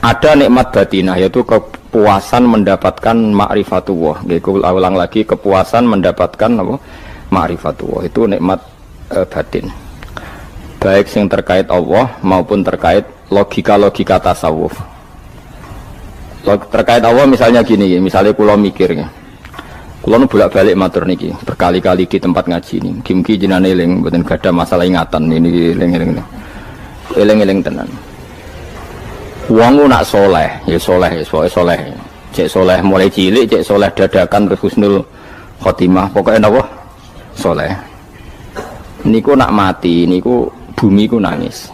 Ada nikmat batinah, yaitu kepuasan mendapatkan ma'rifatullah. Ulang lagi, kepuasan mendapatkan apa? Ma'rifatullah. Itu nikmat batin. Baik yang terkait Allah maupun terkait logika-logika tasawuf. Terkait Allah misalnya gini, misalnya kula mikir ya. Kula nu bolak-balik matur niki, berkali-kali di tempat ngaji ini. Mugi-mugi jenengan eling, mboten gadah masalah ingatan ini eling-eling. Eling-eling tenan. Wong nak soleh, ya soleh, soleh. Cek soleh mulai cilik, cek soleh dadakan terus husnul khotimah. Pokoknya napa? Soleh. Niku nak mati, niku bumi ku nangis.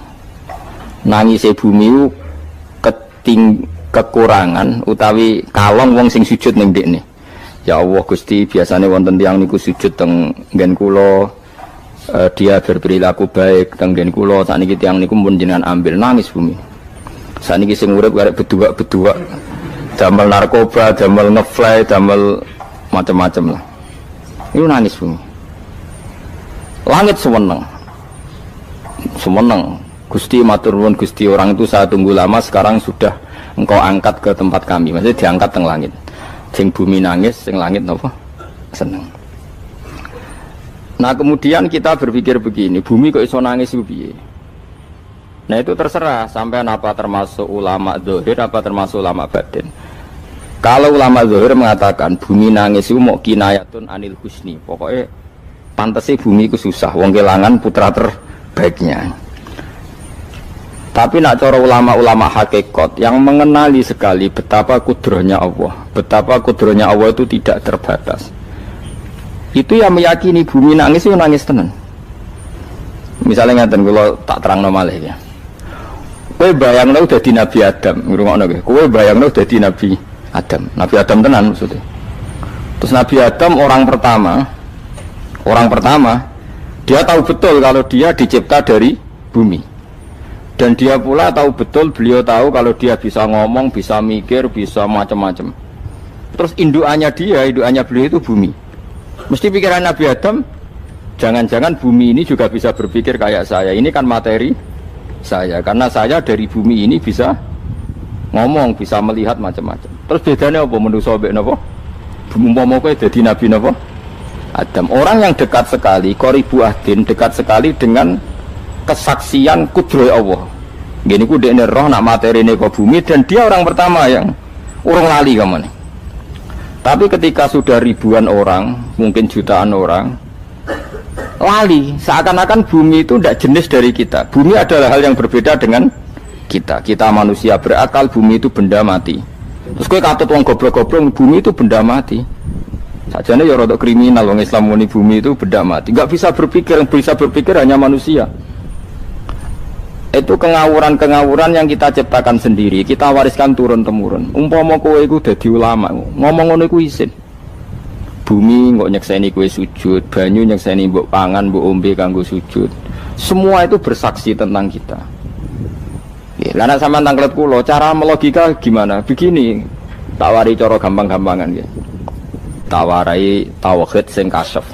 Nangise bumi ku kekurangan utawi kalong wong sing sujud ning ndekne. Ya Allah Gusti, biasanya wonten tiyang niku sujud teng nggen kula, dia berperilaku baik teng nggen kula, sakniki tiyang niku pun jenengan ambil, nangis bumi. Sakniki sing urip arek bedua-bedua, damel narkoba, damel ngefly, damel macam-macam lah. Itu nangis bumi. Langit semeneng. Semeneng. Gusti matur nuwun Gusti, orang itu saya tunggu lama, sekarang sudah engkau angkat ke tempat kami. Maksudnya diangkat teng langit. Sing bumi nangis, sing langit napa? Seneng. Nah kemudian kita berpikir begini, bumi kok iso nangis itu piye? Nah itu terserah, sampai apa termasuk ulama zahir, apa termasuk ulama batin. Kalau ulama zahir mengatakan bumi nangis itu mau kinayatun anil husni, pokoknya pantasnya bumi itu susah, wong kelangan putra terbaiknya. Tapi nak cara ulama-ulama hakikat yang mengenali sekali betapa kudrohnya Allah, betapa kudrohnya Allah itu tidak terbatas. Itu yang meyakini bumi nangis itu nangis tenan. Misalnya ngaten kalau tak terang malih ya. Kowe bayangno dadi Nabi Adam, ngrungokno kowe. Kowe bayangno dadi Nabi Adam. Nabi Adam tenan maksudnya. Terus Nabi Adam orang pertama dia tahu betul kalau dia dicipta dari bumi. Dan dia pula tahu betul, beliau tahu kalau dia bisa ngomong, bisa mikir, bisa macam-macam. Terus indukannya beliau itu bumi. Mesti pikiran Nabi Adam, jangan-jangan bumi ini juga bisa berpikir kayak saya. Ini kan materi saya, karena saya dari bumi ini bisa ngomong, bisa melihat macam-macam. Terus bedanya apa? Manusia mbek napa? Umpama kowe dadi Nabi napa? Adam. Orang yang dekat sekali, qoribu ahdin, dekat sekali dengan kesaksian kudroh Allah. Gini ku dekne roh nak materi ini ke bumi, dan dia orang pertama yang urung lali kamane. Tapi ketika sudah ribuan orang, mungkin jutaan orang lali, seakan-akan bumi itu tidak jenis dari kita. Bumi adalah hal yang berbeda dengan kita. Kita manusia berakal, bumi itu benda mati. Terus kowe katut wong goblok-goblok, bumi itu benda mati. Sajane ya rada kriminal wong Islam muni bumi itu benda mati. Enggak bisa berpikir, yang bisa berpikir hanya manusia. Itu kengawuran-kengawuran yang kita ciptakan sendiri, kita wariskan turun-temurun. Umpama kowe iku dadi ulama, ngomong ngono iku isin. Bumi kok nyekseni kowe sujud, banyu nyekseni mbok pangan, mbok ombe kanggo sujud. Semua itu bersaksi tentang kita. Nggih, lan nek sampean tanglet kula, cara melogika gimana? Begini, tak wari cara gampang-gampangan nggih. Tak warai tauhid sing kasyaf.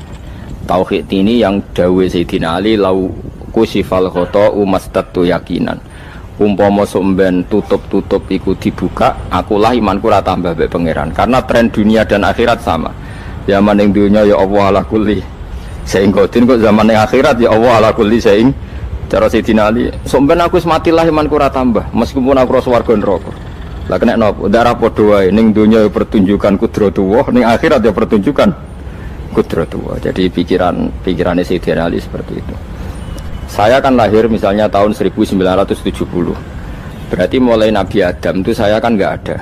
Tauhid ini yang dawuh Sayyidina Ali lau kusifal khoto umastatu yakinan. Umpama somben tutup-tutup iku dibuka, akulah imanku ora tambah mbek pangeran. Karena tren dunia dan akhirat sama. Zaman ning dunia ya Allah ala kulli saing kodin, kok zaman ning akhirat ya Allah ala kulli saing. Cara Sayyidina Ali, somben aku wis matilah imanku ora tambah, meskipun aku ora swarga neraka. Lah kena napa? Darah padha wae, ning dunia ya pertunjukan kudratullah, ning akhirat ya pertunjukan kudratullah. Jadi pikirannya Sayyidina Ali seperti itu. Saya kan lahir misalnya tahun 1970. Berarti mulai Nabi Adam itu saya kan nggak ada.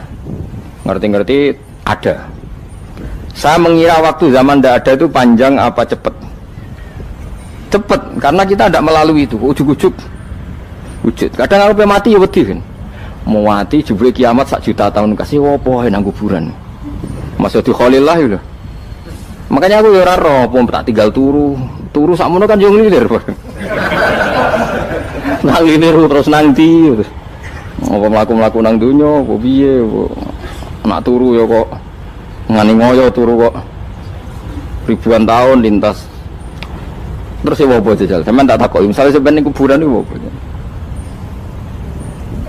Ngerti-ngerti ada. Saya mengira waktu zaman tidak ada itu panjang apa cepat? Cepat, karena kita tidak melalui itu. Ujuk-ujuk wujud. Kadang aku mati ya wedi kan. Mau mati jebule kiamat 1 juta tahun kasih opo nang kuburan. Masuk di Khalillah ya. Makanya aku ya ora roh, tak tinggal turu sakmono kan yo nglilir. Nang nglilir terus nang ndi terus. Apa mlaku-mlaku nang donya, apa piye, nak turu ya kok ngani ngoyo turu kok ribuan tahun lintas. Terus ya apa jajal? Sampeyan tak takoki, misale sampeyan ning kuburan iku apa?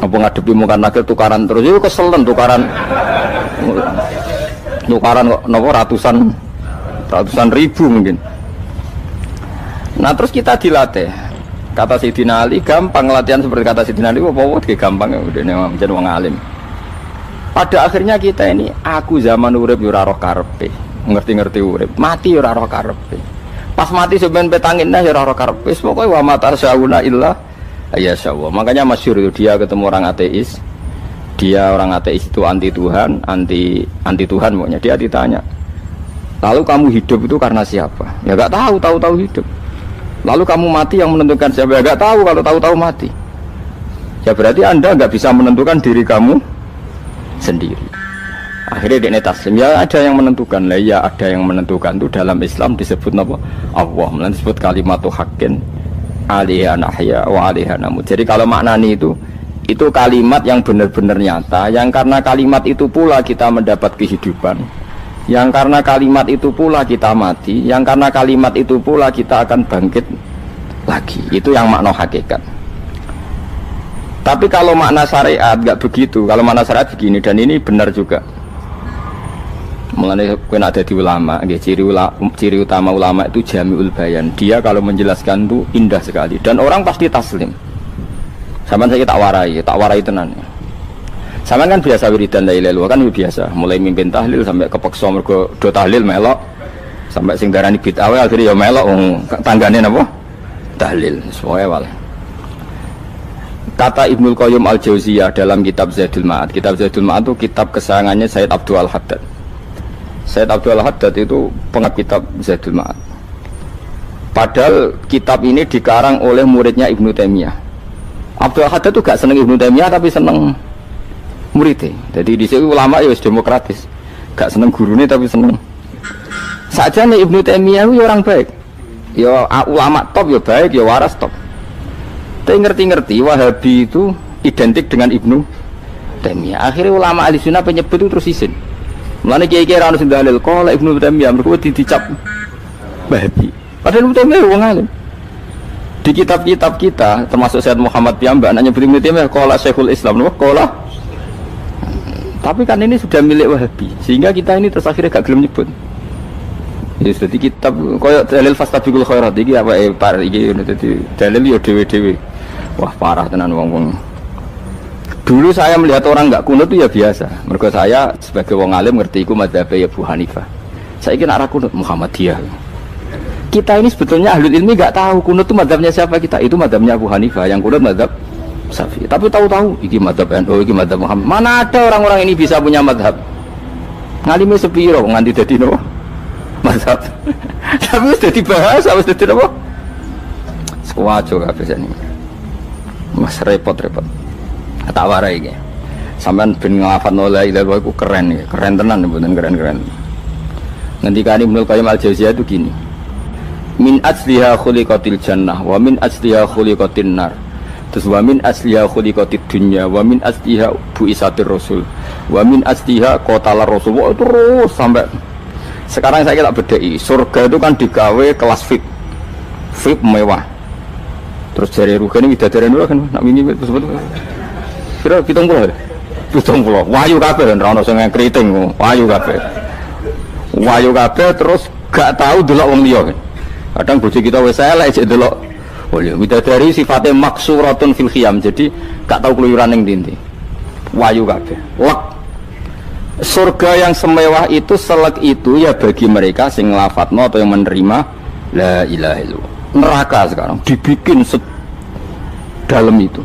Apa ngadepi mukan nakil tukaran terus itu keselen tukaran kok nopo ratusan ribu mungkin. Nah terus kita dilatih. Kata Sayyidina Ali gampang latihan seperti kata Sayyidina Ali apa gampang ya udah menjadi wong alim. Pada akhirnya kita ini aku zaman urip yo ora roh karepe. Ngerti-ngerti urip, mati yo ora roh karepe. Pas mati sampean petanginna yo ora roh karepe. Pokoke wa mata sauna illa ya Allah. Makanya masyhur itu dia ketemu orang ateis. Dia orang ateis itu anti Tuhan, anti Tuhan pokoknya. Dia ditanya, lalu kamu hidup itu karena siapa? Ya gak tahu hidup. Lalu kamu mati yang menentukan siapa? Ya gak tahu, kalau tahu mati. Ya berarti Anda gak bisa menentukan diri kamu sendiri. Akhirnya dia taslim. Ya ada yang menentukan lah, ya ada yang menentukan itu dalam Islam disebut apa? Allah, disebut kalimatu haqqin alaiha nahya wa alaiha namut. Jadi kalau maknani itu kalimat yang benar-benar nyata, yang karena kalimat itu pula kita mendapat kehidupan, yang karena kalimat itu pula kita mati, yang karena kalimat itu pula kita akan bangkit lagi. Itu yang makna hakikat. Tapi kalau makna syariat nggak begitu. Kalau makna syariat begini, dan ini benar juga. Mulanya kena ada di ulama, ciri utama ulama itu jami'ul bayan. Dia kalau menjelaskan itu indah sekali dan orang pasti taslim. Sampai saya tak warai tenan. Sampai kan biasa wiridan la ilaha illallah kan biasa, mulai mimpin tahlil sampai kepeksa mergo do tahlil melok, sampai sing darani bid'ah akhirnya ya melok tanggane napa? Tahlil. Semuanya wal. Kata Ibnul Qayyim Al-Jauziyah dalam kitab Zadul Ma'ad. Kitab Zadul Ma'ad itu kitab kesayangannya Sayyid Abdul Al-Haddad. Sayyid Abdul Al-Haddad itu pengarang kitab Zadul Ma'ad. Padahal kitab ini dikarang oleh muridnya Ibnu Taimiyah. Abdul Al-Haddad itu gak seneng Ibnu Taimiyah tapi seneng muridnya. Jadi di sini ulama ya demokratis. Gak seneng gurunya tapi seneng. Saja nih Ibnu Taimiyah itu orang baik. Ya ulama top ya baik, ya waras top. Tapi ngerti-ngerti Wahabi itu identik dengan Ibnu Taimiyah. Akhirnya ulama ahli sunnah penyebut itu terus izin. Mulane kiai-kiai ra ono sing dalil kala Ibnu Taimiyah mergo dicap Wahabi. Padahal Ibnu Taimiyah wong alim. Di kitab-kitab kita termasuk Syekh Muhammad piyambak nanya Ibnu Taimiyah kala Syekhul Islam napa kala. Tapi kan ini sudah milik Wahabi sehingga kita ini terus akhirnya gak gelem nyebut. Ya jadi kitab koyo dalil fastabiqul khairat iki apa par iki dadi dalil yo dhewe-dhewe. Wah parah tenan wong-wong. Dulu saya melihat orang enggak kunut itu ya biasa. Mergo saya sebagai wong alim ngerti iku mazhabe Abu Hanifah. Saiki nek ora kunut Muhammadiyah. Kita ini sebetulnya ahlul ilmi enggak tahu kunut itu mazhabnya siapa kita. Itu mazhabnya Abu Hanifah, yang kunut mazhab Syafi'i. Tapi tahu-tahu iki mazhab NU, iki mazhab Muhammad. Mana ada orang-orang ini bisa punya mazhab? Ngalime sepiro nganti dadi nopo? Mazhab. Tapi wis dadi bahasa, wis dadi nopo? Sewajo kabeh jane. Mas repot-repot. Tak warai iki. Sampeyan ben nglafadzno la ilaha illallah iku keren iki. Keren tenan mboten keren-keren. Ngendikane Ibnu Qayyim Al-Jauziyah itu gini. Min asliha khuliqatil jannah wa min asliha khuliqatin nar. Terus wa min asliha khuliqatid dunya wa min asliha bu'isatir rasul wa min asliha qatalar rasul. Wah, terus sampai sekarang saya tak bedai. Surga itu kan digawe kelas VIP mewah. Terus jari rugane widadari dulu kan nak mini sebut kira 70 wayu kabeh ora ono sing kriting wayu kabeh terus gak tahu delok wong liya kadang bojo kita wis elek sik delok oh ya widadari sifatnya maksuratun fil khiyam jadi gak tahu keluyuran ning ndi wayu kabeh lek surga yang semewah itu selek itu ya bagi mereka sing nglafatno atau yang menerima la ilaha illallah. Neraka sekarang dibikin dalam itu.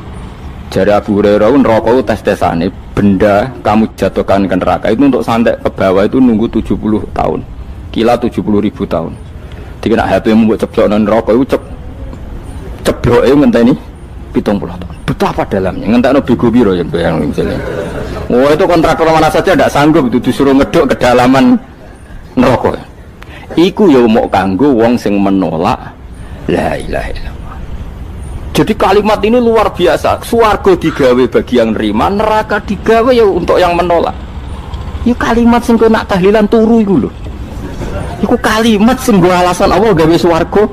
Jadi Abu Hurairah neraka itu tes-tesane benda kamu jatuhkan ke neraka itu untuk santai ke bawah itu nunggu 70 tahun. Kila 70.000 tahun. Dikena HP mu mbok ceblokno neraka itu cebloke ngenteni 70 tahun. Betapa dalamnya. Ngentekno bego piro ya bayang misalnya. Oh itu kontraktor mana saja tidak sanggup itu disuruh ngeduk kedalaman neraka. Iku ya mau kanggo wong sing menolak la ilaha illallah. Jadi kalimat ini luar biasa. Swarga digawe bagi yang nerima, neraka digawe ya untuk yang menolak. Itu kalimat sing kena tahlilan turu iku lho. Iku kalimat sing nggo alasan Allah gawe swarga.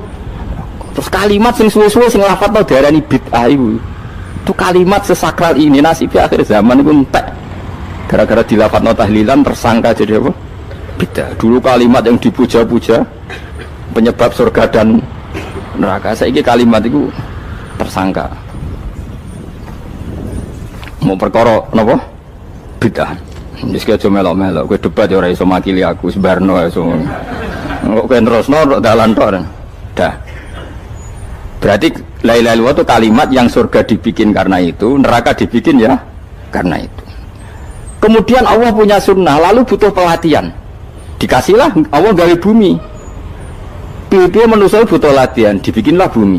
Terus kalimat sing suwe-suwe sing lafadzno diarani bid'ah iku. Itu kalimat sesakral ini nasibnya akhir zaman itu entek. Gara-gara dilafadzno tahlilan tersangka jadi apa? Beda. Dulu kalimat yang dipuja-puja penyebab surga dan neraka. Saiki kalimat itu tersangka. Mau perkara napa? Beda. Wis ki aja melok-melok, kowe debat ya ora iso makili aku sebarno iso. Kok kowe terusno dalan tok. Dah. Berarti la ilaha illallah itu kalimat yang surga dibikin karena itu, neraka dibikin ya karena itu. Kemudian Allah punya sunnah, lalu butuh pelatihan. Dikasihlah Allah gawe bumi. Piye manusia butuh latihan, dibikinlah bumi.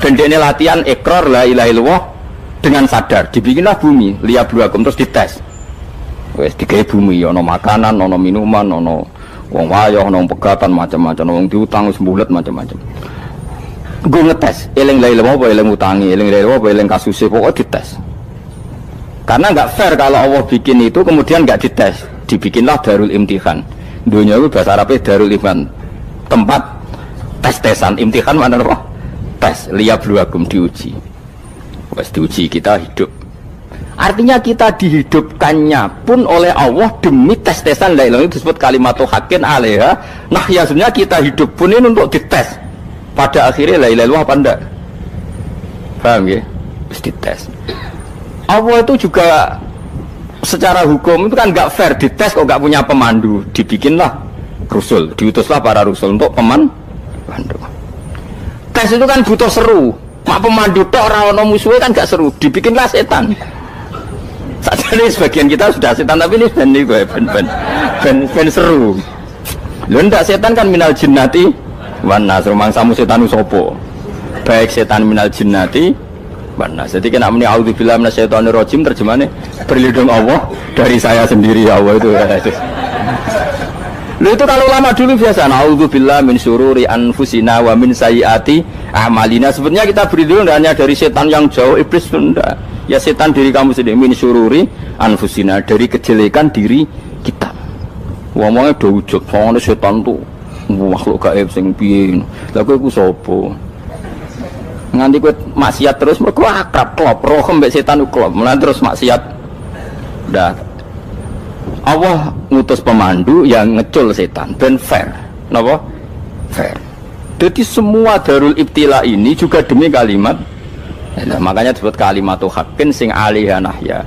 Dan dia latihan ikrar la ilaha illallah dengan sadar, dibikinlah bumi, liyabluwakum terus dites. Wes digawe bumi, ono makanan, ono minuman, ono wong wayah, ono pegatan macam-macam, wong diutang sembulet macam-macam. Gue ngetes, eling la ilaha illallah apa eling utangi, eling la ilaha illallah apa eling kasuse, pokoknya dites. Karena nggak fair kalau Allah bikin itu kemudian nggak dites, dibikinlah darul imtihan. Dunia itu bahasa Arabnya darul imtihan, tempat tes-tesan. Imtihan mana apa? Tes, liyabluwakum, diuji. Wes diuji kita hidup. Artinya kita dihidupkannya pun oleh Allah demi tes-tesan la ilaha, itu disebut kalimatu haqqin alaiha. Nah ya sebenarnya kita hidup pun ini untuk dites. Pada akhirnya la ilaha illallah apa enggak? Paham ya? Terus dites. Allah itu juga secara hukum itu kan nggak fair, dites kok nggak punya pemandu, dibikinlah rusul, diutuslah para rusul untuk pemandu. Tes itu kan butuh seru, mak pemandu tok orang ono musuhnya kan nggak seru, dibikinlah setan. Saat ini sebagian kita sudah setan tapi ini ben seru. Lo ndak setan kan minal jinnati wana, rumangsamu setan usopo, baik setan minal jinnati. Nah, jadi kena muni auzubillahi minasyaitonir rajim, terjemahannya berlindung Allah dari saya sendiri ya Allah itu. Lu itu kalau ulama dulu biasa auzubillahi min syururi anfusina wa min sayyiati a'malina. Sebenarnya kita berlindung hanya dari setan yang jauh, iblis enggak. Ya setan diri kamu sendiri, min syururi anfusina, dari kejelekan diri kita. Ngomongnya do wujud, soalnya setan tuh makhluk gaib sing piye. Lah kowe iku sapa? Nganti kowe maksiat terus mergo akrab klop roh mbek setan klop mulai terus maksiat. Dah Allah ngutus pemandu yang ngecul setan ben fair. Napa? Fair. Jadi semua darul ibtila ini juga demi kalimat. Nah, makanya disebut kalimatu haqqin sing alaiha nahya.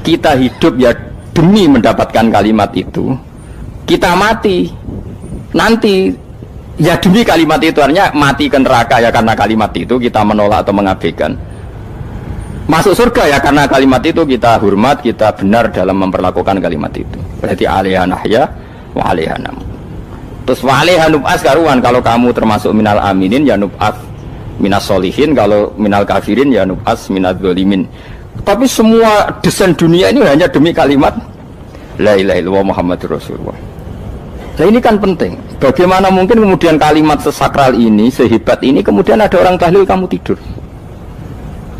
Kita hidup ya demi mendapatkan kalimat itu. Kita mati nanti ya demi kalimat itu, artinya mati ke neraka ya karena kalimat itu kita menolak atau mengabaikan. Masuk surga ya karena kalimat itu kita hormat, kita benar dalam memperlakukan kalimat itu. Berarti alaiha nahya wa alaiha nam. Terus wa alaiha nub'as karuan, kalau kamu termasuk minal aminin ya nub'as minas solihin, kalau minal kafirin ya nub'as minaz zalimin. Tapi semua desain dunia ini hanya demi kalimat la ilaha illallah Muhammadur Rasulullah. Nah ini kan penting. Bagaimana mungkin kemudian kalimat sesakral ini, sehebat ini, kemudian ada orang tahlil kamu tidur?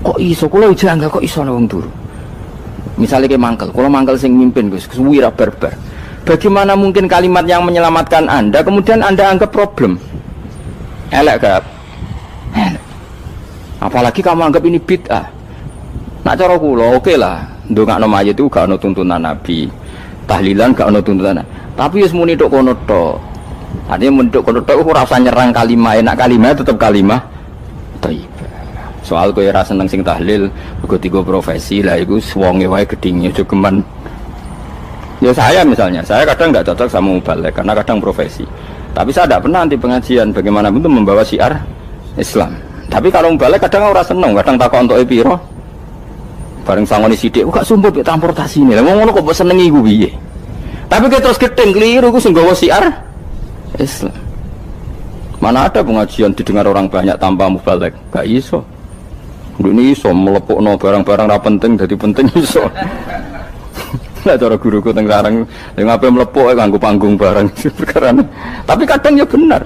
Kok iso? Kalau janggal kok iso wong turu? Misalnya kayak mangkel, kalau mangkel sing mimpin Gus, wira barbar. Bagaimana mungkin kalimat yang menyelamatkan Anda kemudian Anda anggap problem? Elek gak? Elek. Apalagi kamu anggap ini bid'ah. Nak cara kula oke lah, ndongakno mayit itu gak ono tuntunan Nabi. Tahlilan gak ono tuntunan. Tapi wis muni tok kono tok. Artinya menduk kono tok ora usah nyerang kalimat, enak kalimat tetap kalimat thayyibah. Soal kowe ora seneng sing tahlil, mergo tiga profesi lah iku wonge wae gedhinge aja geman. Ya saya misalnya, saya kadang enggak cocok sama mubalek karena kadang profesi. Tapi saya tidak pernah anti pengajian bagaimana pun membawa syiar Islam. Tapi kalau mubalek kadang ora seneng, kadang takon entuk piro. Bareng sangoni sithik, kok sumpah mek transportasi ini. Lah ngono kok mbok senengi ku piye? Tapi kita terus gedeng keliru, aku sungguh siar Islam. Mana ada pengajian didengar orang banyak tanpa mubalek? Gak iso. Ini iso melepukno barang-barang ra penting jadi penting iso. Lah cara guruku teng sareng, yang apa melepuk nganggo panggung barang perkara. Tapi kadang ya benar.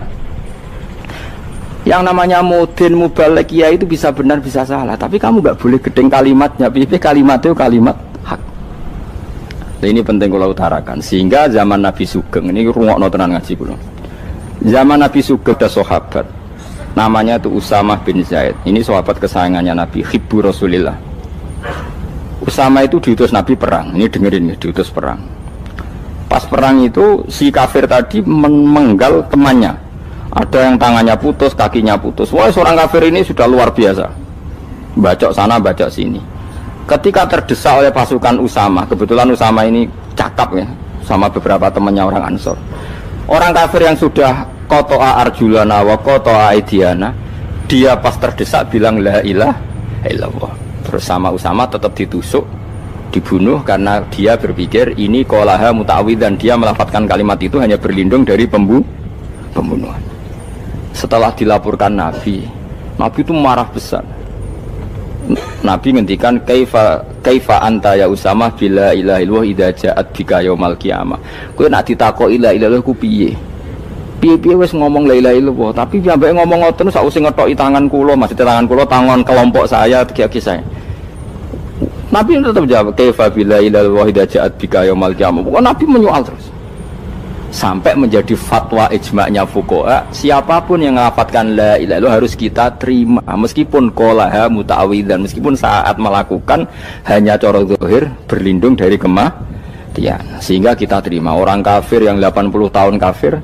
Yang namanya mudin mubalek ya itu bisa benar bisa salah. Tapi kamu gak boleh gedeng kalimatnya. Piye kalimat itu kalimat hak. Nah, ini penting kalau utarakan sehingga zaman Nabi Sugeng ini rungokno tenan ngaji kula. Zaman Nabi Sugeng ada sahabat Namanya itu Usamah bin Zaid. Ini sahabat kesayangannya Nabi, Hibbu Rasulillah. Usama itu diutus Nabi perang. Ini dengerin nih, diutus perang. Pas perang itu si kafir tadi menggal temannya. Ada yang tangannya putus, kakinya putus. Wah, seorang kafir ini sudah luar biasa. Bacok sana, bacok sini. Ketika terdesak oleh pasukan Usama, kebetulan Usama ini cakap ya, sama beberapa temannya orang Ansor. Orang kafir yang sudah Koto'a arjulana wa koto'a aidiana, dia pas terdesak bilang la ilaha illallah. Terus sama Usama tetap ditusuk, dibunuh karena dia berpikir ini qolaha muta'awwidzan, dia melafadzkan kalimat itu hanya berlindung dari pembunuhan. Setelah dilaporkan Nabi itu marah besar. Nabi ngendikan kaifa anta ya Usama bila ilaha illallah idza ja'at bika yaumal qiyamah. Kowe nak ditakoki la ilaha illallah ku piye? Piye-piye wis ngomong la ilaha illallah, tapi sampai ngomong ngoten sausé ngethoki tangan kula, maksudnya tangan kula tangan kelompok saya, tiga-tiga saya. Nabi tetap jawab kaifa bila ilaha illallah idza ja'at bika yaumal qiyamah. Pokoknya Nabi menyoal terus. Sampai menjadi fatwa ijma'nya fuqaha, siapapun yang melafadzkan la ilaha illallah harus kita terima meskipun qolaha muta'awwidzan, meskipun saat melakukan hanya cara zahir berlindung dari kematian, sehingga kita terima. Orang kafir yang 80 tahun kafir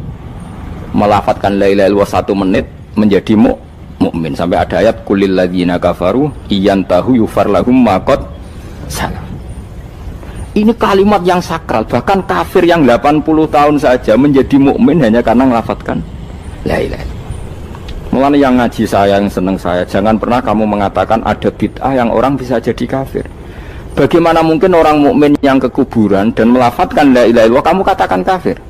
melafadzkan la ilaha illallah 1 menit menjadi mukmin. Sampai ada ayat kulil ladzina kafaru iyantahu yufar lahum ma qad salaf. Ini kalimat yang sakral, bahkan kafir yang 80 tahun saja menjadi mukmin hanya karena melafadzkan la ilaha illallah. Mulanya yang ngaji saya, yang seneng saya, jangan pernah kamu mengatakan ada bid'ah yang orang bisa jadi kafir. Bagaimana mungkin orang mukmin yang ke kuburan dan melafadzkan la ilaha illallah kamu katakan kafir?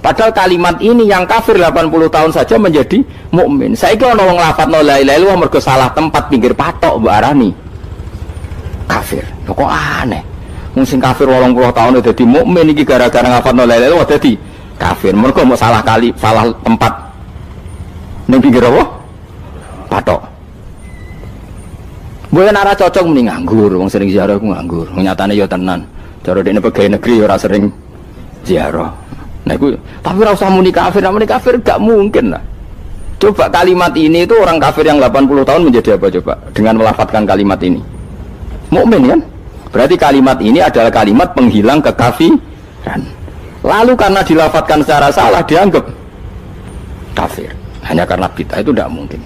Padahal kalimat ini yang kafir 80 tahun saja menjadi mukmin. Saiki ana wong nglafadzno la ilaha illallah mergo salah tempat pinggir patok mbok arani kafir. Kok aneh. Sing kafir 80 tahun dadi mukmin iki gara-gara ngafalno la ilaha illallah dadi kafir. Mergo mau salah kali, salah tempat. Ning pinggir apa? Patok. Mboten ora cocok muni nganggur, wong sering ziarah ku nganggur. Nyatane ya tenan. Cara dekne pegawai negeri ora sering ziarah. Nah iku tapi ora usah muni kafir gak mungkin lah. Coba kalimat ini itu orang kafir yang 80 tahun menjadi apa coba dengan melafadzkan kalimat ini? Mukmin kan? Berarti kalimat ini adalah kalimat penghilang kekafiran. Lalu karena dilafadzkan secara salah dianggap kafir. Hanya karena bid'ah itu tidak mungkin.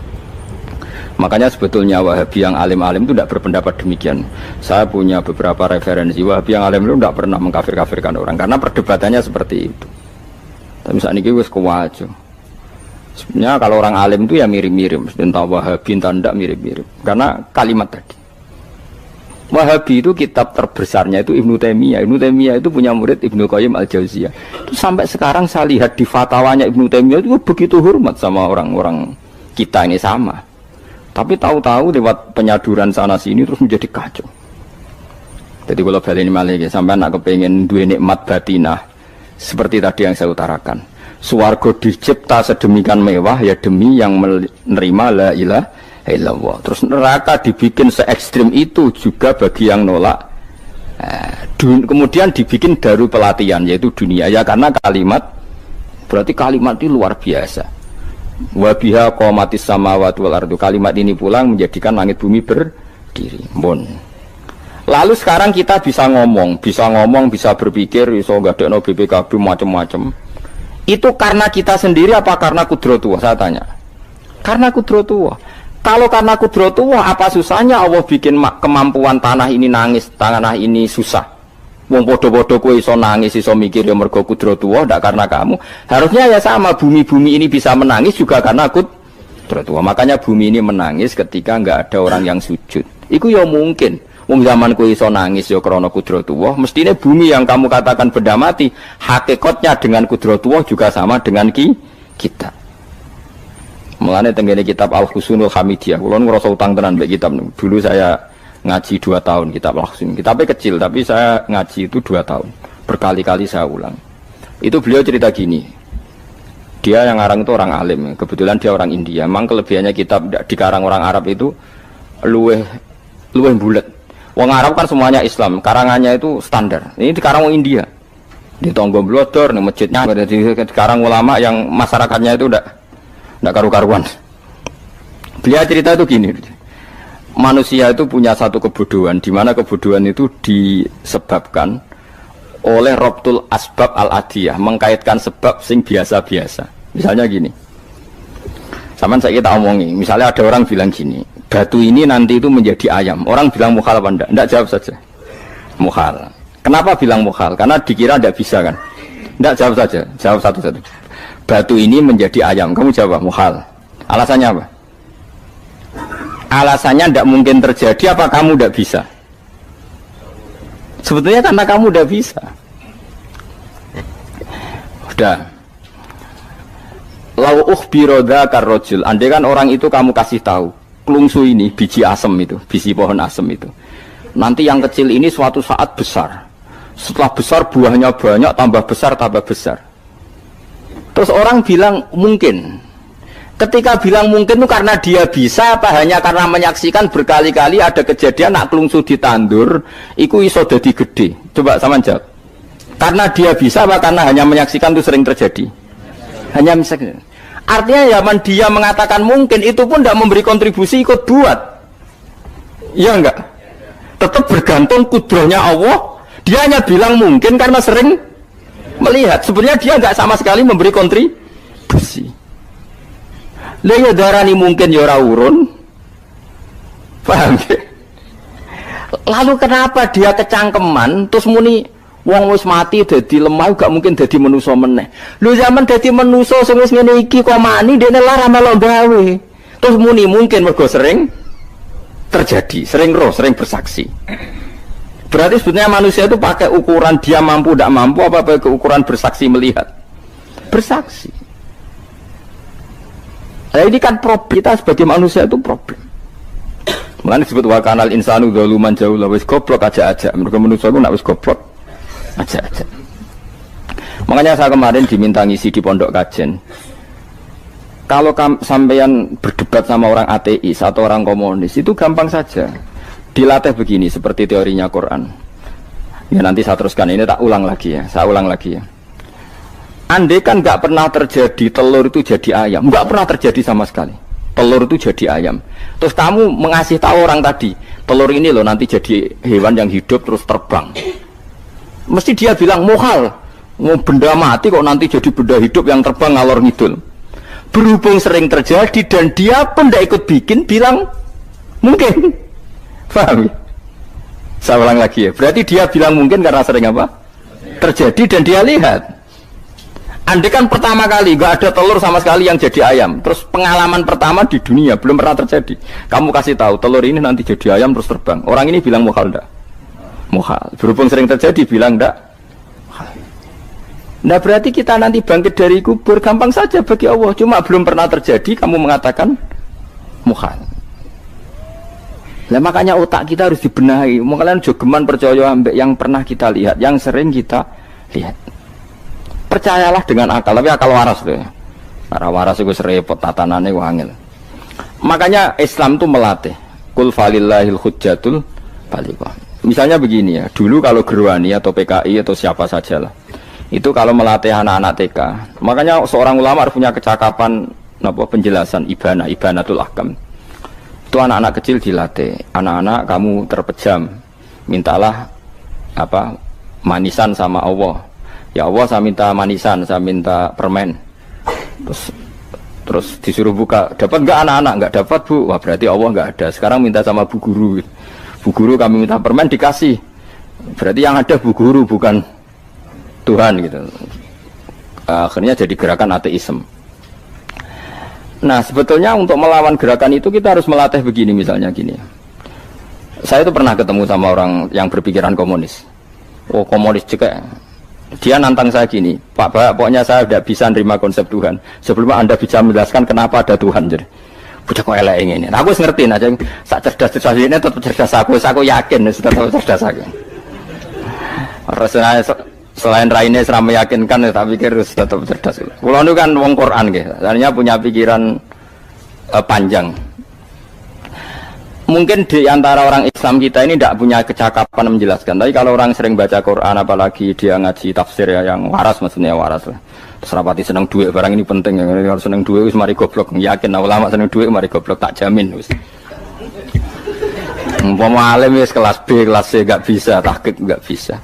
Makanya sebetulnya Wahabi yang alim-alim itu tidak berpendapat demikian. Saya punya beberapa referensi Wahabi yang alim itu tidak pernah mengkafir-kafirkan orang karena perdebatannya seperti itu. Tapi saat ini wis kuwajo. Sebenarnya kalau orang alim itu ya mirip-mirip, entah Wahabi entah tidak mirip-mirip. Karena kalimat tadi. Wahabi itu kitab terbesarnya itu Ibnu Taimiyah. Ibnu Taimiyah itu punya murid Ibnu Qayyim Al-Jauziyah. Itu sampai sekarang saya lihat di fatwanya Ibnu Taimiyah itu begitu hormat sama orang-orang kita ini sama. Tapi tahu-tahu lewat penyaduran sana sini terus menjadi kacau. Jadi kalau balik ini malah sampai anak kepengen dua nikmat batinah seperti tadi yang saya utarakan. Swarga dicipta sedemikian mewah ya demi yang menerima la ilaha illallah. Terus neraka dibikin se ekstrim itu juga bagi yang nolak. Kemudian dibikin daru pelatihan yaitu dunia ya karena kalimat berarti kalimat itu luar biasa. Wa biha qamatis samawati wal ardu. Kalimat ini pulang menjadikan langit bumi berdiri. Bon. Lalu sekarang kita bisa ngomong, bisa berpikir, bisa ngadekno BPKB macam-macam. Itu karena kita sendiri apa karena kudratullah? Saya tanya. Karena kudratullah. Kalau karena kudratullah, apa susahnya Allah bikin kemampuan tanah ini nangis, tanah ini susah. Wong podo-podo kowe iso nangis, iso mikir ya mergo kudratullah, ndak karena kamu. Harusnya ya sama, bumi-bumi ini bisa menangis juga karena kudratullah. Makanya bumi ini menangis ketika enggak ada orang yang sujud. Iku ya mungkin. Wong zaman kowe iso nangis ya krana kudratullah, mestine bumi yang kamu katakan benda mati, hakikatnya dengan kudratullah juga sama dengan kita. Mulane tenggene kitab Al-Husunul Hamidiyah, kula ngrasa utang tenan mbek kitab. Dulu saya ngaji 2 tahun kitab Al-Husun. Kitabnya kecil tapi saya ngaji itu 2 tahun. Berkali-kali saya ulang. Itu beliau cerita gini. Dia yang ngarang itu orang alim, kebetulan dia orang India. Memang kelebihannya kitab dikarang orang Arab itu luweh bulet. Wong Arab kan semuanya Islam, karangannya itu standar. Ini dikarang orang India. Di Tonggo Blodor, di masjidnya, dikarang ulama yang masyarakatnya itu ndak karu-karuan. Beliau cerita itu gini, manusia itu punya satu kebodohan, di mana kebodohan itu disebabkan oleh robtul asbab al-adiyah, mengkaitkan sebab sing biasa-biasa. Misalnya gini, sama saya kita omongi, misalnya ada orang bilang gini, batu ini nanti itu menjadi ayam. Orang bilang mukhal apa enggak? Enggak, jawab saja. Mukhal. Kenapa bilang mukhal? Karena dikira enggak bisa kan? Enggak, jawab saja. Jawab satu-satu. Batu ini menjadi ayam. Kamu jawab mukhal. Alasannya apa? Alasannya tidak mungkin terjadi, apa kamu tidak bisa? Sebetulnya karena kamu tidak bisa. Udah. Lau ukhbiro dzakar rajul. Andai kan orang itu kamu kasih tahu, klungsu ini biji asem itu, biji pohon asem itu. Nanti yang kecil ini suatu saat besar. Setelah besar buahnya banyak, tambah besar, tambah besar. Terus orang bilang mungkin. Ketika bilang mungkin itu karena dia bisa, apa hanya karena menyaksikan berkali-kali ada kejadian nak klungsu ditandur, iku iso dadi gede. Coba sama jawab. Karena dia bisa, apa karena hanya menyaksikan itu sering terjadi? Hanya menyaksikan. Artinya zaman dia mengatakan mungkin, itu pun tidak memberi kontribusi ikut buat. Iya enggak? Tetap bergantung kudrahnya Allah. Dia hanya bilang mungkin karena sering melihat. Sebenarnya dia enggak sama sekali memberi kontribusi. Lha darani mungkin ya ora urun. Paham ya? Lalu kenapa dia kecangkeman terus muni wong wis mati dadi lemah gak mungkin dadi manusa meneh. Lho zaman dadi manusa sing wis ngene iki kok mani dene lara melok gawe. Terus muni mungkin mergo sering terjadi, sering roh, sering bersaksi. Berarti sebetulnya manusia itu pakai ukuran dia mampu tidak mampu apa pakai ukuran bersaksi melihat. Bersaksi. Nah, ini kan problem kita sebagai manusia itu problem. Makanya disebut wa kanal insanu zaluman jahula, wis goblok aja-aja. Mergo manusia itu nak wis goblok aja-aja. Makanya saya kemarin diminta ngisi di pondok kajen. Kalau sampeyan berdebat sama orang ateis atau orang komunis itu gampang saja. Dilatih begini seperti teorinya Quran. Ya nanti saya teruskan, ini tak ulang lagi ya. Saya ulang lagi ya. Andai kan nggak pernah terjadi telur itu jadi ayam, nggak pernah terjadi sama sekali. Telur itu jadi ayam. Terus kamu mengasih tahu orang tadi, telur ini loh nanti jadi hewan yang hidup terus terbang. Mesti dia bilang mukhal, mau benda mati kok nanti jadi benda hidup yang terbang ngalor ngidul. Berhubung sering terjadi dan dia pun tidak ikut bikin, bilang mungkin. Paham ya? Saya ulang lagi ya. Berarti dia bilang mungkin karena sering apa? Terjadi dan dia lihat. Andai kan pertama kali gak ada telur sama sekali yang jadi ayam, terus pengalaman pertama di dunia belum pernah terjadi. Kamu kasih tahu telur ini nanti jadi ayam terus terbang. Orang ini bilang mukhal enggak? Mukhal. Berhubung sering terjadi bilang enggak? Nah berarti kita nanti bangkit dari kubur gampang saja bagi Allah. Cuma belum pernah terjadi kamu mengatakan mukhal. Nah makanya otak kita harus dibenahi. Makanya jogeman percaya ambek yang pernah kita lihat, yang sering kita lihat. Percayalah dengan akal, tapi akal waras tuh. Karena waras itu serepot tatanannya wangil. Makanya Islam tuh melatih. Kul falillahil hujjatul balighah. Misalnya begini ya, dulu kalau Gerwani atau PKI atau siapa sajalah, itu kalau melatih anak-anak TK, makanya seorang ulama harus punya kecakapan penjelasan ibanatul ahkam. Itu anak-anak kecil dilatih. Anak-anak kamu terpejam, mintalah manisan sama Allah. Ya Allah saya minta manisan, saya minta permen. Terus disuruh buka, dapat enggak anak-anak? Enggak dapat Bu. Wah berarti Allah enggak ada. Sekarang minta sama Bu Guru. Bu Guru kami minta permen dikasih. Berarti yang ada Bu Guru bukan Tuhan gitu. Akhirnya jadi gerakan ateisme. Nah sebetulnya untuk melawan gerakan itu kita harus melatih begini misalnya gini. Saya itu pernah ketemu sama orang yang berpikiran komunis. Oh komunis juga. Dia nantang saya gini, Pak, pokoknya saya tidak bisa nerima konsep Tuhan sebelum Anda bisa menjelaskan kenapa ada Tuhan. Jadi, bocah kok elek ini. Nah, aku ngerti aja, sak cerdas ini tetap cerdas aku yakin tetap cerdas aku. Rasanya selain raine seram meyakinkan, tapi pikir tetap cerdas. Kulo itu kan wong Quran gitu, artinya punya pikiran panjang. Mungkin di antara orang Islam kita ini tidak punya kecakapan menjelaskan. Tapi kalau orang sering baca Quran, apalagi dia ngaji tafsir ya, yang waras, maksudnya waras lah. Terus rapati seneng duit, barang ini penting. Kalau seneng duit, wis mari goblok. Yakin ulama seneng duit, mari goblok, tak jamin. Umpama alim wis kelas B, kelas C gak bisa, tahqiq gak bisa.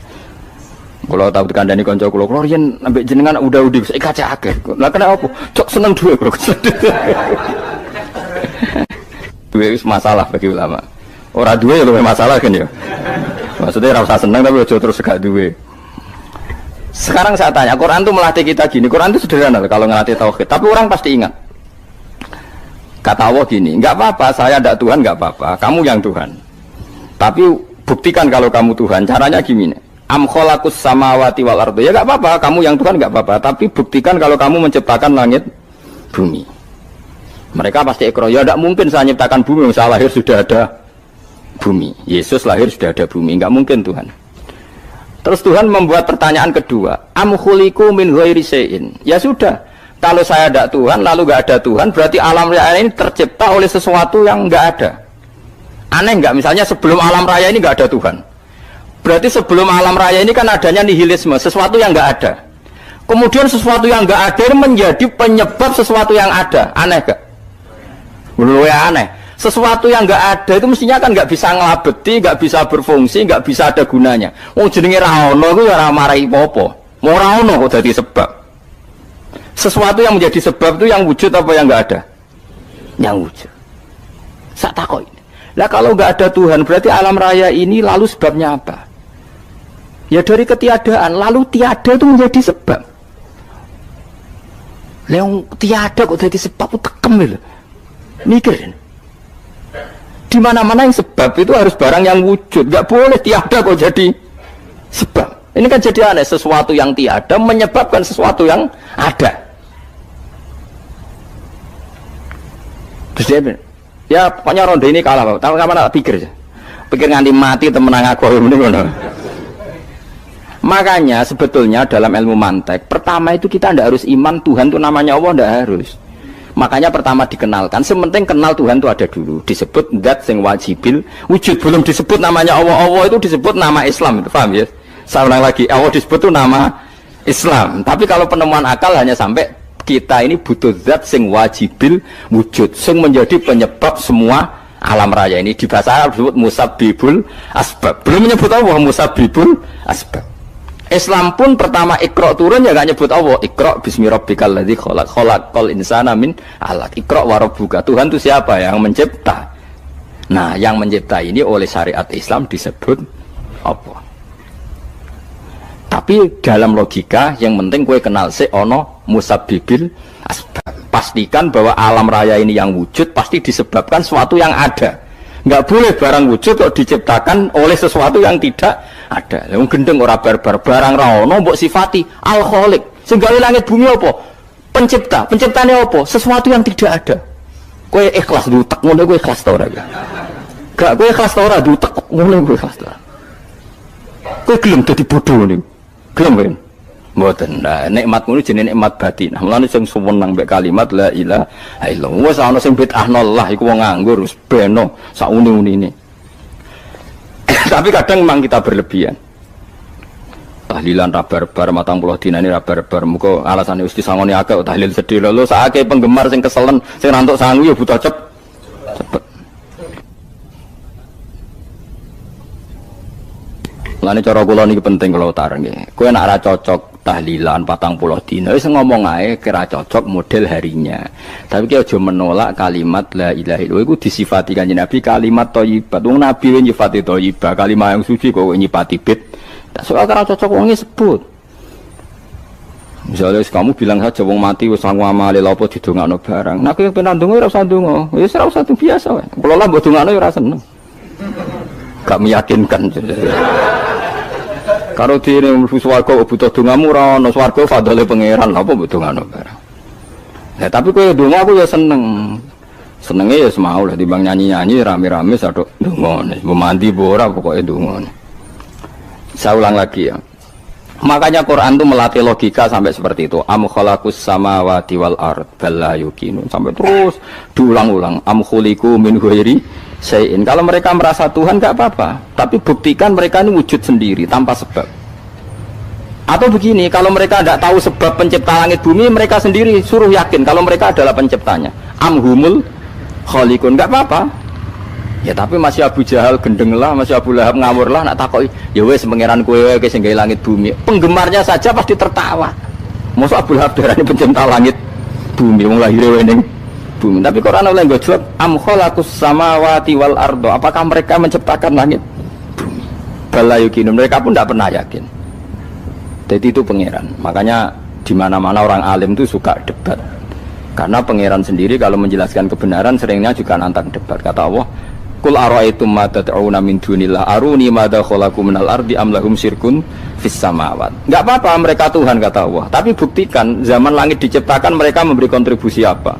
Kalau tahu dikandani konco kulo riyen ambek jenengan udah saya kaca akeh. Lah kena apa? Cok seneng duit kok. Duit itu masalah bagi ulama. Orang duit lebih masalah kan ya. Maksudnya rasa seneng tapi ojo terus gak duit. Sekarang saya tanya, Quran itu melatih kita gini. Quran itu sederhana kalau ngelatih tauhid. Tapi orang pasti ingat. Kata Allah gini, nggak apa-apa, saya tidak Tuhan, nggak apa-apa. Kamu yang Tuhan. Tapi buktikan kalau kamu Tuhan. Caranya gini. Am khalaqus samawati wal ardi. Ya nggak apa-apa, kamu yang Tuhan nggak apa-apa. Tapi buktikan kalau kamu menciptakan langit, bumi. Mereka pasti ikrar, ya tidak mungkin saya menciptakan bumi, saya lahir sudah ada bumi. Yesus lahir sudah ada bumi, nggak mungkin Tuhan. Terus Tuhan membuat pertanyaan kedua, am khuliqu min ghairi syai'in. Ya sudah, kalau saya tidak Tuhan, lalu nggak ada Tuhan, berarti alam raya ini tercipta oleh sesuatu yang nggak ada. Aneh nggak? Misalnya sebelum alam raya ini nggak ada Tuhan. Berarti sebelum alam raya ini kan adanya nihilisme, sesuatu yang nggak ada. Kemudian sesuatu yang nggak ada menjadi penyebab sesuatu yang ada. Aneh gak? Menurut ya aneh. Sesuatu yang nggak ada itu mestinya kan nggak bisa ngelabeti, nggak bisa berfungsi, nggak bisa ada gunanya. Wong jenenge ra ono iku ya ora marai apa-apa. Mau ra ono kok dadi sebab. Sesuatu yang menjadi sebab itu yang wujud apa yang nggak ada? Yang wujud. Sak takoi. Lah kalau nggak ada Tuhan berarti alam raya ini lalu sebabnya apa? Ya dari ketiadaan, lalu tiada itu menjadi sebab. Yang tiada kok jadi sebab itu tekem lho. Mikir. Di mana-mana yang sebab itu harus barang yang wujud, nggak boleh tiada kok jadi sebab. Ini kan jadi aneh, sesuatu yang tiada menyebabkan sesuatu yang ada. Terus dia bilang, ya pokoknya ronde ini kalah, Pak. Tahu kapan tak pikir aja. Pikir nganti mati temenang aku ini ngono. Makanya sebetulnya dalam ilmu mantek, pertama itu kita tidak harus iman Tuhan itu namanya Allah, tidak harus. Makanya pertama dikenalkan, sementing kenal Tuhan itu ada dulu. Disebut zat sing wajibil wujud, belum disebut namanya Allah. Allah itu disebut nama Islam, itu paham ya? Saya ulang lagi, Allah disebut itu nama Islam. Tapi kalau penemuan akal hanya sampai kita ini butuh zat sing wajibil wujud, sing menjadi penyebab semua alam raya ini. Di bahasa Arab disebut musabbibul asbab. Belum menyebut Allah musabbibul asbab. Islam pun pertama Iqra turun ya gak nyebut Allah. Iqra bismi rabbikal ladzi khalaq, khalaqal insana min 'alaq. Iqra wa rabbuka. Tuhan itu siapa? Yang mencipta. Nah, yang mencipta ini oleh syariat Islam disebut apa? Tapi dalam logika yang penting kowe kenal sik ono musabbibil asbab. Pastikan bahwa alam raya ini yang wujud pasti disebabkan sesuatu yang ada. Nggak boleh barang wujud kok diciptakan oleh sesuatu yang tidak ada. Yang gendeng ora barbar barang ra ono mbok sifati al khaliq. Sing gawe langit bumi apa? Pencipta. Penciptane apa? Sesuatu yang tidak ada. Kowe ikhlas dutek ngono kowe ikhlas ta ora? Gak kowe ikhlas ta ora dutek ngono kowe ikhlas ta. Kowe gelem dadi bodho niku. Gelem kowe. Mboten. Nah, nikmat ngono jenenge nikmat batin. Mulane sing suwenang mbek kalimat la ilaha illallah. Wis ana sing bid'ahnallah iku wong nganggur wis beno sak uni-unine. Tapi kadang memang kita berlebihan. Tahlilan ra barbar 40 dina ini ra barbar. Muga alasane wis disangoni akeh tahlil sedih lho sakake penggemar sing keselen sing rantuk sangu ya butuh cepet. Lane cara kula niki penting kula utara nggih. Kowe nek ora cocok tahlilan 40 dina wis ngomong ae kira cocok model harinya. Tapi ki aja menolak kalimat la ilaha illallah iku disifati Kanjeng Nabi kalimat thayyibat. Wong Nabi nyifati thayyibah, kalimat yang suci kok nyifati bid. Tak soal kira cocok wong sebut. Misalnya kamu bilang saja wong mati wis sangu amale lha apa didongakno barang. Nek kowe pengen ndonga ora usah ndonga. Wis ora usah biasa wae. Kula lah mbok dongakno ya ora seneng. Gak meyakinkan. Karo dene mlebu swarga butuh dongamu ora ana swarga fadhole pangeran apa mbok dongano barang. Nah tapi kowe donga aku ya seneng. Senenge ya semau lah timbang nyanyi-nyanyi rame-rame sadok ndongane. Mbok mandi mbok ora pokoke ndongane. Saya ulang lagi ya. Makanya Quran itu melatih logika sampai seperti itu. Am khalaqus samawati wal ard bal la yuqinun sampai terus diulang-ulang. Am khuliqu min ghairi syai'in. Kalau mereka merasa Tuhan nggak apa-apa, tapi buktikan mereka ini wujud sendiri tanpa sebab. Atau begini, kalau mereka tidak tahu sebab pencipta langit bumi, mereka sendiri suruh yakin kalau mereka adalah penciptanya. Amhumul khaliqun, nggak apa-apa. Ya tapi masih Abu Jahal gendeng lah, masih Abu Lahab ngawur lah, nak takoi. Ya wes pangeran kowe ke sing gawe langit bumi. Penggemarnya saja pasti tertawa. Masa Abu Lahab darani pencipta langit bumi, wong lahir ning bumi. Tapi Quran oleh nggo jawab am khalaqus samawati wal ardo. Apakah mereka menciptakan langit bumi? Bala yuqinun, mereka pun tidak pernah yakin. Jadi itu pangeran. Makanya di mana-mana orang alim itu suka debat. Karena pangeran sendiri kalau menjelaskan kebenaran seringnya juga nantang debat. Kata Allah, Qul ara'aytum ma tad'una min dunillah aruni madza khalaqu minal ardi am lahum syirkun fis samawat. Enggak apa-apa mereka Tuhan kata Allah, tapi buktikan zaman langit diciptakan mereka memberi kontribusi apa?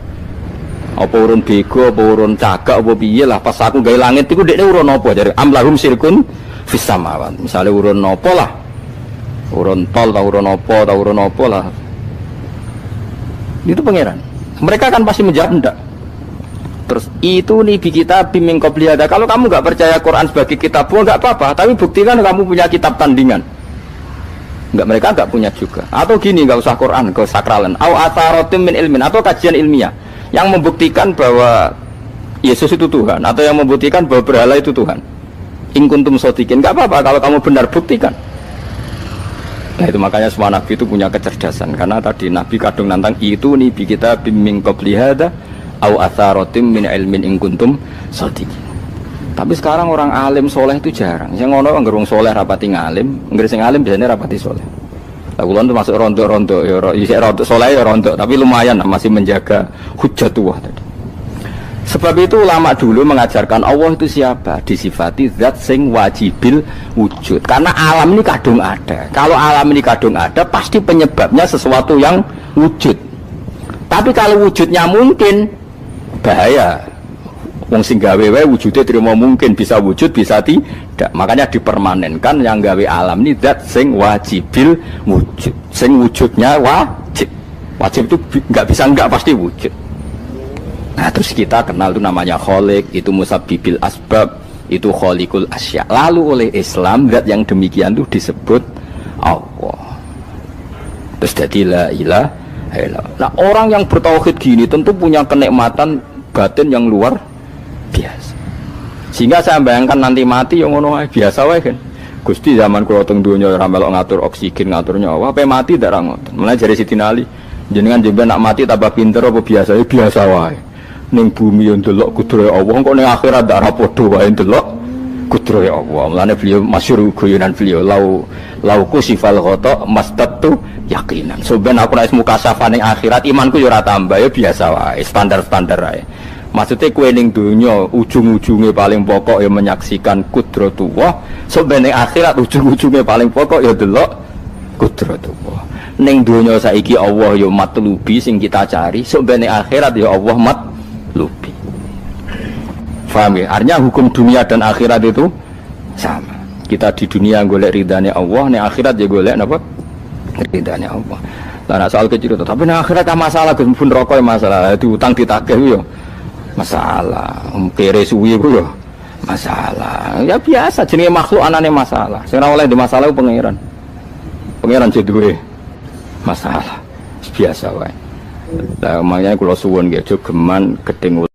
Apa urun bego, apa urun cagak, apa piye lah pas aku gawe langit iku dekne urun apa jare am lahum syirkun fis samawat. Misale urun apa lah? Urun tol ta urun apa lah. Itu pangeran. Mereka kan pasti menjawab enggak. Terus itu nih di kitab bimbing qobliyada. Kalau kamu nggak percaya Quran sebagai kitab, nggak apa-apa. Tapi buktikan kamu punya kitab tandingan. Nggak, mereka nggak punya juga. Atau gini, nggak usah Quran, nggak usah sakralan. Au atharotim min ilmin, atau kajian ilmiah yang membuktikan bahwa Yesus itu Tuhan, atau yang membuktikan bahwa berhala itu Tuhan. In kuntum shodiqin, nggak apa-apa kalau kamu benar buktikan. Nah itu makanya semua Nabi itu punya kecerdasan. Karena tadi Nabi kadung nantang itu nih di kitab bimbing qobliyada au atharatim min ilmin in kuntum shodiqin. Tapi sekarang orang alim soleh itu jarang. Yang ngono anggere wong soleh rapati ngalim, anggere sing alim biasanya rapati soleh. Lah kula itu masuk rontok-rontok ya isih rontok soleh ya rontok, tapi lumayan masih menjaga hujjatullah tadi. Sebab itu ulama dulu mengajarkan Allah itu siapa? Disifati zat sing wajibil wujud. Karena alam ini kadung ada. Kalau alam ini kadung ada, pasti penyebabnya sesuatu yang wujud. Tapi kalau wujudnya mungkin, bahaya. Wong sing gawe wae wujude terima mungkin, bisa wujud bisa tidak. Makanya dipermanenkan yang gawe alam ini zat sing wajibil wujud. Sing wujudnya wajib. Wajib itu enggak bisa enggak, pasti wujud. Nah terus kita kenal itu namanya khaliq, itu musabbibil asbab, itu khaliqul asya. Lalu oleh Islam zat yang demikian itu disebut Allah. Terus jadi la ilaha illallah. Nah orang yang bertauhid gini tentu punya kenikmatan batin yang luar biasa. Sehingga saya bayangkan nanti mati yang ngono biasa wae kan. Gusti zaman kula teng donya ora melok ngatur oksigen, ngatur nyawa, apa mati ndak ra ngoten. Mulane jare Sidin Ali, jenengan jenengan nak mati tambah pinter apa biasa? Ya biasa wae. Ning bumi yo ndelok kudrohe Allah, kok ning akhirat ndak ra padha wae ndelok kudrohe Allah. Mulane beliau masyhur guyonan beliau lauku sifal ghata mastatu yakinan. So ben aku nek mukasafah ning akhirat imanku yo ora tambah, ya biasa wae, standar-standar wae. Maksudnya kue ning dunya ujung-ujungnya paling pokok ya menyaksikan kudratullah. So ben ning akhirat ujung-ujungnya paling pokok ya delok kudratullah. Ning dunya saiki Allah ya matlubi sing kita cari, so ben ning akhirat ya Allah matlubi. Paham ya? Artinya hukum dunia dan akhirat itu sama. Kita di dunia golek ridhanya Allah, ning akhirat ya golek napa? Ridhanya Allah. Lah nek soal kecil itu, tapi ning akhirat kan masalah Gus pun rokok masalah, diutang ditagih yo masalah, kere suwi ku yo masalah. Ya biasa jenenge makhluk anane masalah. Sing ora oleh di masalah pangeran. Pangeran duwe masalah. Biasa wae. Lah makanya kula suwun nggih aja geman gedeng